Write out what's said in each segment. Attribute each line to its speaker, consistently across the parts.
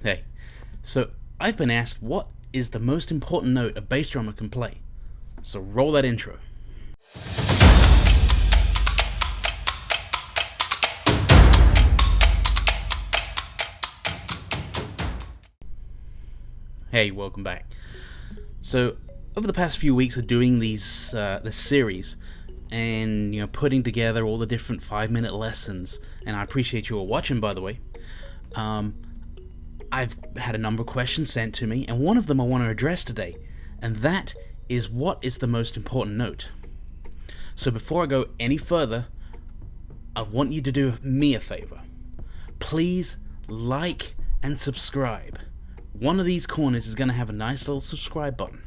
Speaker 1: Hey, so I've been asked what is the most important note a bass drummer can play. So roll that intro. Hey, welcome back. So over the past few weeks of doing this series and putting together all the different 5-minute lessons, and I appreciate you all watching, by the way. I've had a number of questions sent to me, and one of them I want to address today, and that is what is the most important note. So before I go any further, I want you to do me a favor. Please like and subscribe. One of these corners is going to have a nice little subscribe button.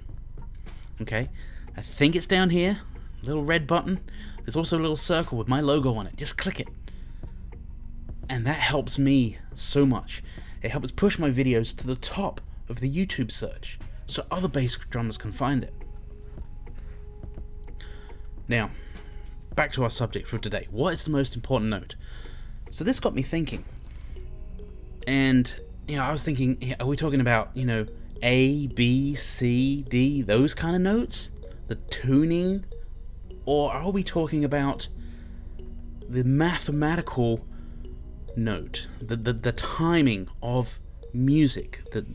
Speaker 1: Okay? I think it's down here, a little red button. There's also a little circle with my logo on it. Just click it. And that helps me so much. It helps push my videos to the top of the YouTube search so other bass drummers can find it. Now, back to our subject for today. What is the most important note? So this got me thinking. And, I was thinking, are we talking about, A, B, C, D, those kind of notes? The tuning? Or are we talking about the mathematical note, the timing of music, the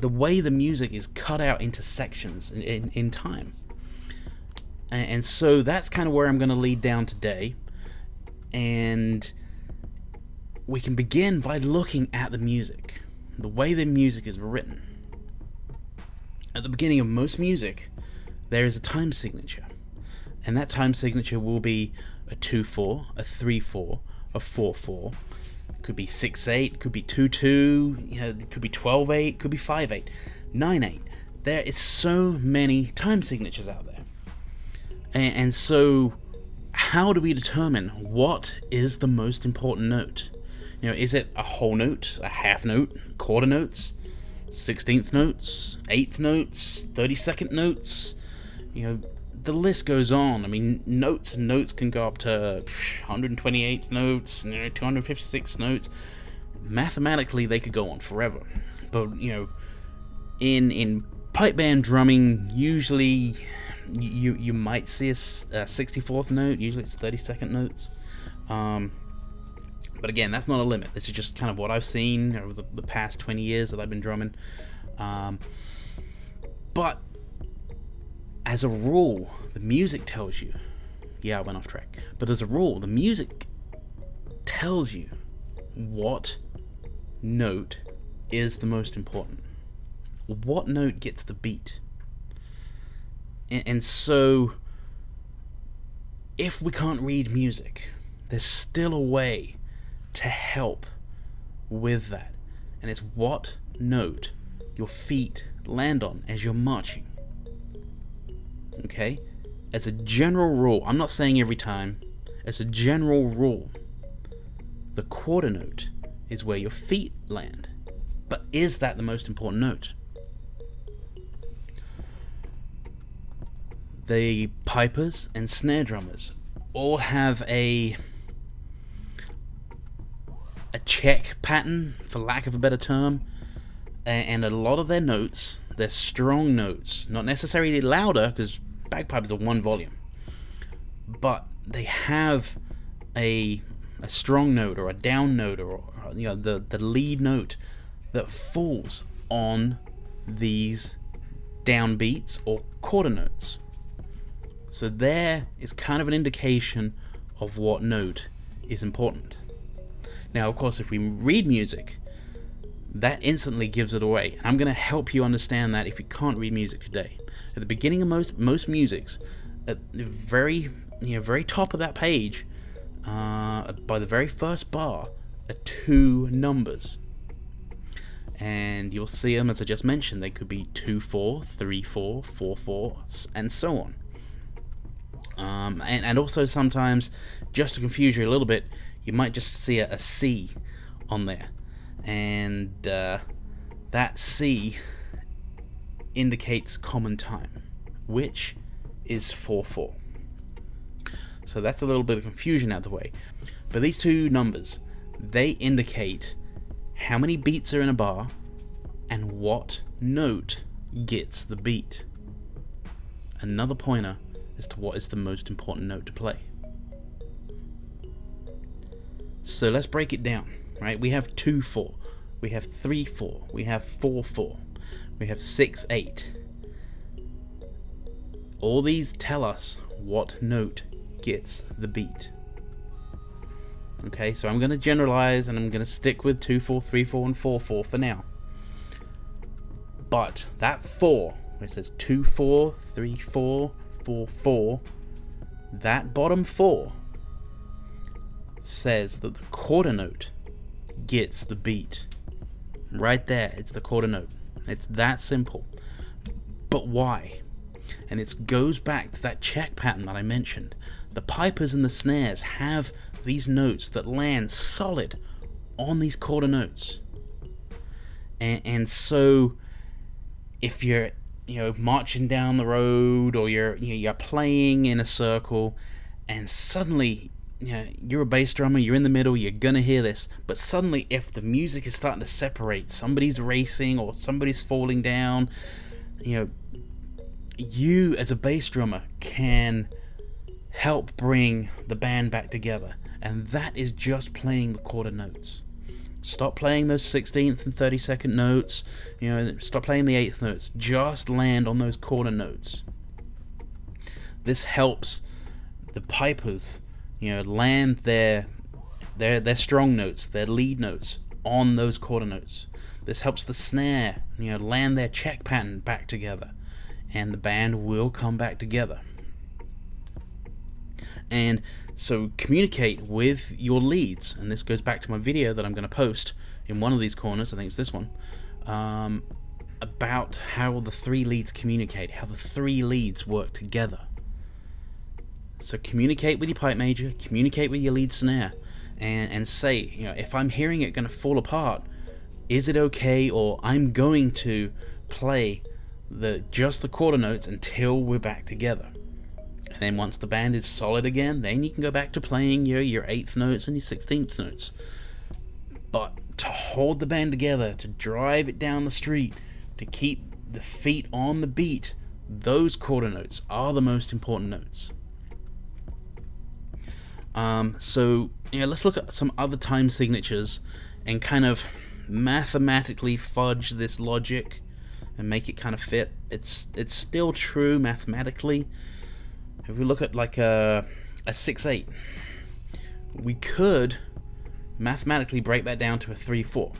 Speaker 1: way the music is cut out into sections in time? And so that's kind of where I'm going to lead down today, and we can begin by looking at the music, the way the music is written. At the beginning of most music, there is a time signature, and that time signature will be a 2/4, a 3/4, a 4/4. It could be 6/8, could be 2/2, it could be 12/8, could be 5/8, 9/8. There is so many time signatures out there. And so how do we determine what is the most important note? Is it a whole note, a half note, quarter notes, 16th notes, 8th notes, 32nd notes? The list goes on. I mean, notes can go up to 128th notes, 256 notes. Mathematically, they could go on forever. But, in pipe band drumming, usually you might see a 64th note. Usually it's 32nd notes. But again, that's not a limit. This is just kind of what I've seen over the past 20 years that I've been drumming. But as a rule, the music tells you. Yeah, I went off track. But as a rule, the music tells you what note is the most important. What note gets the beat. And so, if we can't read music, there's still a way to help with that. And it's what note your feet land on as you're marching. Okay? As a general rule, I'm not saying every time, as a general rule, the quarter note is where your feet land. But is that the most important note? The pipers and snare drummers all have a check pattern, for lack of a better term, and a lot of their notes, they're strong notes, not necessarily louder, because bagpipes are one volume, but they have a strong note or a down note, or the lead note that falls on these down beats or quarter notes. So there is kind of an indication of what note is important. Now, of course, if we read music, that instantly gives it away. And I'm going to help you understand that if you can't read music today. At the beginning of most musics, at the very top of that page, by the very first bar, are 2 numbers. And you'll see them, as I just mentioned. They could be 2/4, 3/4, 4/4, and so on. And also sometimes, just to confuse you a little bit, you might just see a C on there. And that C indicates common time, which is 4/4. So that's a little bit of confusion out of the way. But these 2 numbers, they indicate how many beats are in a bar, and what note gets the beat. Another pointer as to what is the most important note to play. So let's break it down, right? We have 2/4, we have 3/4, we have 4/4, we have 6/8. All these tell us what note gets the beat. Okay, so I'm going to generalize and I'm going to stick with 2/4, 3/4, and 4/4 for now. But that 4, where it says 2/4, 3/4, 4/4, that bottom 4 says that the quarter note gets the beat. Right there, it's the quarter note. It's that simple. But why? And it goes back to that check pattern that I mentioned. The pipers and the snares have these notes that land solid on these quarter notes. And so if you're marching down the road, or you're playing in a circle, and suddenly you're a bass drummer, you're in the middle, you're gonna hear this, but suddenly if the music is starting to separate, somebody's racing or somebody's falling down, you as a bass drummer can help bring the band back together, and that is just playing the quarter notes. Stop playing those 16th and 32nd notes, stop playing the 8th notes, just land on those quarter notes. This helps the pipers land their strong notes, their lead notes on those quarter notes. This helps the snare land their check pattern back together, and the band will come back together. And so communicate with your leads, and this goes back to my video that I'm going to post in one of these corners, I think it's this one, about how the 3 leads communicate, how the 3 leads work together. So communicate with your pipe major, communicate with your lead snare, and say, if I'm hearing it going to fall apart, is it okay, or I'm going to play just the quarter notes until we're back together. And then once the band is solid again, then you can go back to playing your 8th notes and your 16th notes. But to hold the band together, to drive it down the street, to keep the feet on the beat, those quarter notes are the most important notes. So let's look at some other time signatures and kind of mathematically fudge this logic and make it kind of fit. It's still true mathematically. If we look at like a 6/8, we could mathematically break that down to a 3/4.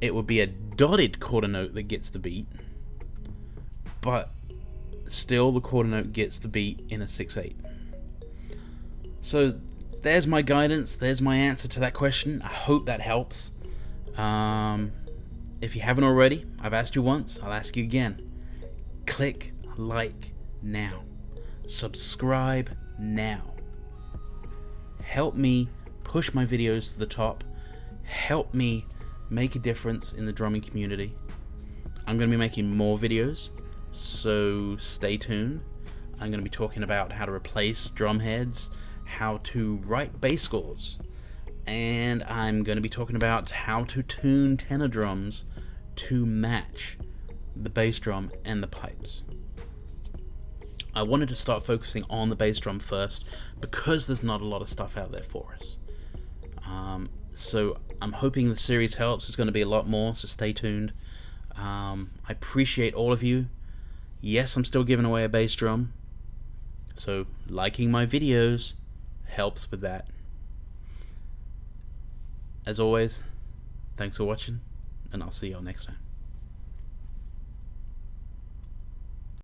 Speaker 1: It would be a dotted quarter note that gets the beat, but still the quarter note gets the beat in a 6/8. So there's my guidance, there's my answer to that question. I hope that helps. If you haven't already, I've asked you once, I'll ask you again. Click like now. Subscribe now. Help me push my videos to the top. Help me make a difference in the drumming community. I'm going to be making more videos, so stay tuned. I'm going to be talking about how to replace drum heads, how to write bass scores, and I'm going to be talking about how to tune tenor drums to match the bass drum and the pipes. I wanted to start focusing on the bass drum first because there's not a lot of stuff out there for us. So I'm hoping the series helps. There's going to be a lot more, so stay tuned. I appreciate all of you. Yes, I'm still giving away a bass drum, so liking my videos helps with that. As always, thanks for watching, and I'll see y'all next time.